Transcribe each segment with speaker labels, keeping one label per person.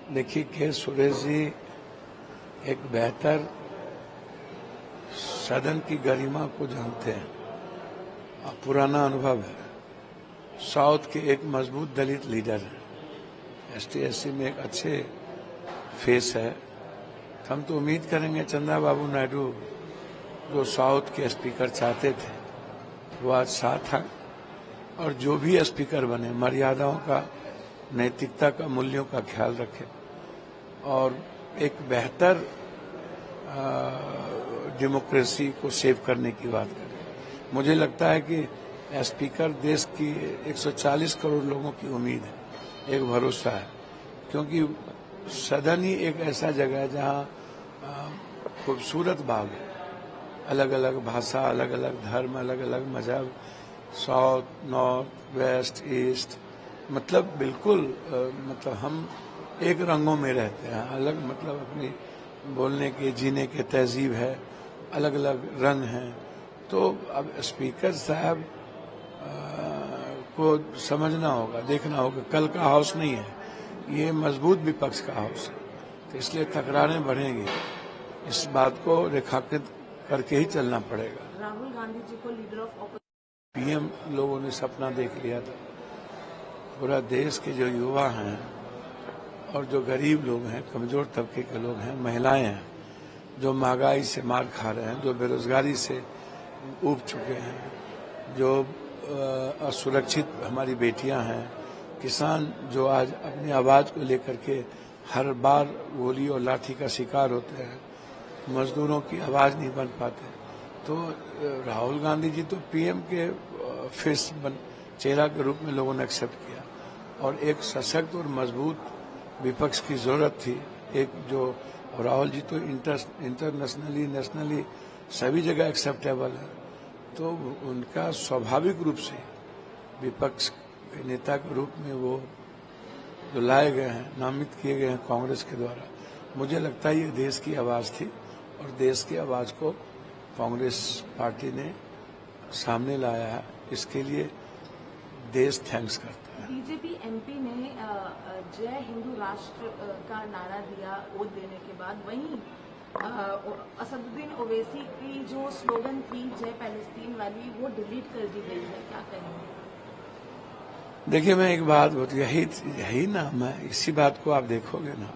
Speaker 1: देखिए के सुरेश जी एक बेहतर सदन की गरिमा को जानते हैं और पुराना अनुभव है। साउथ के एक मजबूत दलित लीडर है, एसटी/एससी में एक अच्छे फेस है। हम तो उम्मीद करेंगे चंद्रा बाबू नायडू जो साउथ के स्पीकर चाहते थे वो आज साथ हैं और जो भी स्पीकर बने मर्यादाओं का, नैतिकता का, मूल्यों का ख्याल रखे और एक बेहतर डेमोक्रेसी को सेव करने की बात करें। मुझे लगता है कि स्पीकर देश की 140 करोड़ लोगों की उम्मीद है, एक भरोसा है, क्योंकि सदन ही एक ऐसा जगह है जहाँ खूबसूरत बाग है, अलग अलग भाषा, अलग अलग धर्म, अलग अलग मजहब, साउथ, नॉर्थ, वेस्ट, ईस्ट, मतलब बिल्कुल मतलब हम एक रंगों में रहते हैं। अलग मतलब अपनी बोलने के, जीने के तहजीब है, अलग अलग रंग हैं। तो अब स्पीकर साहब को समझना होगा, देखना होगा, कल का हाउस नहीं है, ये मजबूत विपक्ष का हाउस है, तो इसलिए तकरारें बढ़ेंगी। इस बात को रेखांकित करके ही चलना पड़ेगा।
Speaker 2: राहुल गांधी जी को लीडर ऑफ
Speaker 1: पीएम लोगों ने सपना देख लिया था। पूरा देश के जो युवा हैं और जो गरीब लोग हैं, कमजोर तबके के लोग हैं, महिलाएं हैं, जो महंगाई से मार खा रहे हैं, जो बेरोजगारी से ऊब चुके हैं, जो असुरक्षित हमारी बेटियां हैं, किसान जो आज अपनी आवाज को लेकर के हर बार गोली और लाठी का शिकार होते हैं, मजदूरों की आवाज नहीं बन पाते। तो राहुल गांधी जी तो पीएम के फेस चेहरा के रूप में लोगों ने एक्सेप्ट किया और एक सशक्त और मजबूत विपक्ष की जरूरत थी। एक जो राहुल जी तो इंटरनेशनली, नेशनली सभी जगह एक्सेप्टेबल है, तो उनका स्वाभाविक रूप से विपक्ष के नेता के रूप में वो जो लाए गए हैं, नामित किए गए हैं कांग्रेस के द्वारा, मुझे लगता है ये देश की आवाज थी और देश की आवाज को कांग्रेस पार्टी ने सामने लाया है। इसके लिए देश थैंक्स करता है।
Speaker 2: बीजेपी एमपी ने जय हिंदू राष्ट्र का नारा दिया वोट देने के बाद, वहीं असदुद्दीन ओवैसी की जो स्लोगन थी जय पैलेस्टीन वाली, वो डिलीट कर दी गई है, क्या कहेंगे?
Speaker 1: देखिए मैं एक बात यही ना, मैं इसी बात को आप देखोगे ना,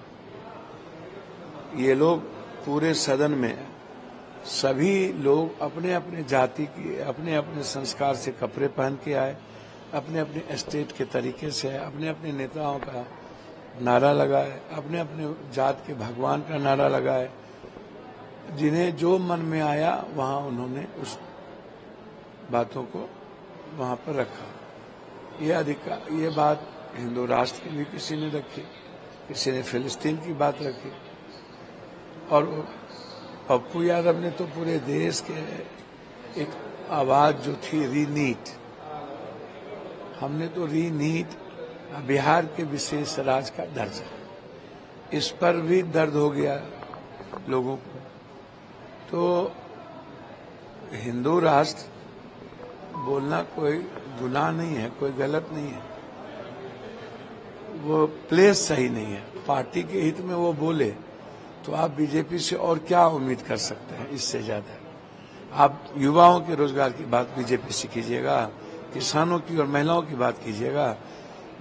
Speaker 1: ये लोग पूरे सदन में सभी लोग अपने अपने जाति की, अपने अपने संस्कार से कपड़े पहन के आए, अपने अपने स्टेट के तरीके से आए, अपने अपने नेताओं का नारा लगाए, अपने अपने जात के भगवान का नारा लगाए, जिन्हें जो मन में आया वहां उन्होंने उस बातों को वहां पर रखा। ये बात हिंदू राष्ट्र की भी किसी ने रखी, किसी ने फिलिस्तीन की बात रखी और पप्पू यादव ने तो पूरे देश के एक आवाज जो थी रीनीट, हमने तो रीनीट बिहार के विशेष राज्य का दर्जा, इस पर भी दर्द हो गया लोगों को। तो हिंदू राष्ट्र बोलना कोई गुनाह नहीं है, कोई गलत नहीं है, वो प्लेस सही नहीं है। पार्टी के हित में वो बोले तो आप बीजेपी से और क्या उम्मीद कर सकते हैं इससे ज्यादा। आप युवाओं के रोजगार की बात बीजेपी से कीजिएगा, किसानों की और महिलाओं की बात कीजिएगा।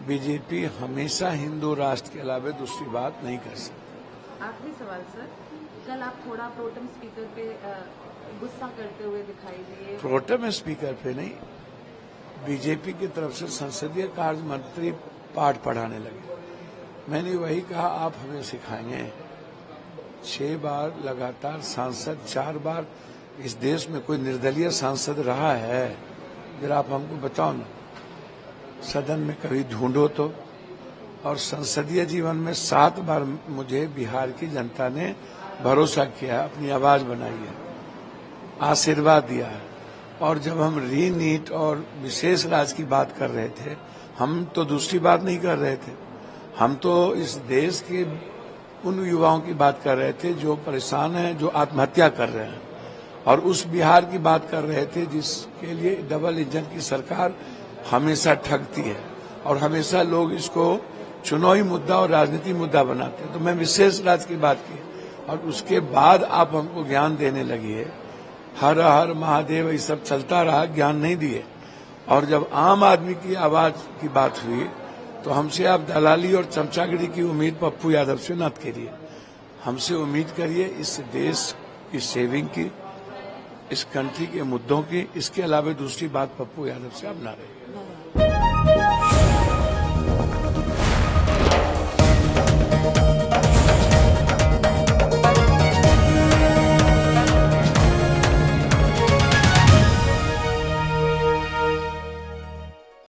Speaker 1: बीजेपी हमेशा हिंदू राष्ट्र के अलावा दूसरी बात नहीं कर सकती।
Speaker 2: आखिरी सवाल सर, कल आप थोड़ा प्रोटेम स्पीकर पे गुस्सा करते हुए दिखाई दिए।
Speaker 1: प्रोटेम स्पीकर पे नहीं, बीजेपी की तरफ से संसदीय कार्य मंत्री पाठ पढ़ाने लगे। मैंने वही कहा, आप हमें सिखाएंगे। 6 बार लगातार सांसद, 4 बार इस देश में कोई निर्दलीय सांसद रहा है? जरा आप हमको बताओ ना, सदन में कभी ढूंढो तो। और संसदीय जीवन में 7 बार मुझे बिहार की जनता ने भरोसा किया, अपनी आवाज बनाई है, आशीर्वाद दिया है। और जब हम रीनीट और विशेष राज्य की बात कर रहे थे, हम तो दूसरी बात नहीं कर रहे थे, हम तो इस देश के उन युवाओं की बात कर रहे थे जो परेशान हैं, जो आत्महत्या कर रहे हैं, और उस बिहार की बात कर रहे थे जिसके लिए डबल इंजन की सरकार हमेशा ठगती है और हमेशा लोग इसको चुनावी मुद्दा और राजनीतिक मुद्दा बनाते हैं। तो मैं विशेष राज्य की बात की और उसके बाद आप हमको ज्ञान देने लगी है। हर हर महादेव ये सब चलता रहा, ज्ञान नहीं दिए। और जब आम आदमी की आवाज की बात हुई तो हमसे आप दलाली और चमचागिरी की उम्मीद पप्पू यादव से मत करिए। हमसे उम्मीद करिए इस देश की सेविंग की, इस कंट्री के मुद्दों की। इसके अलावा दूसरी बात पप्पू यादव से अब ना रही।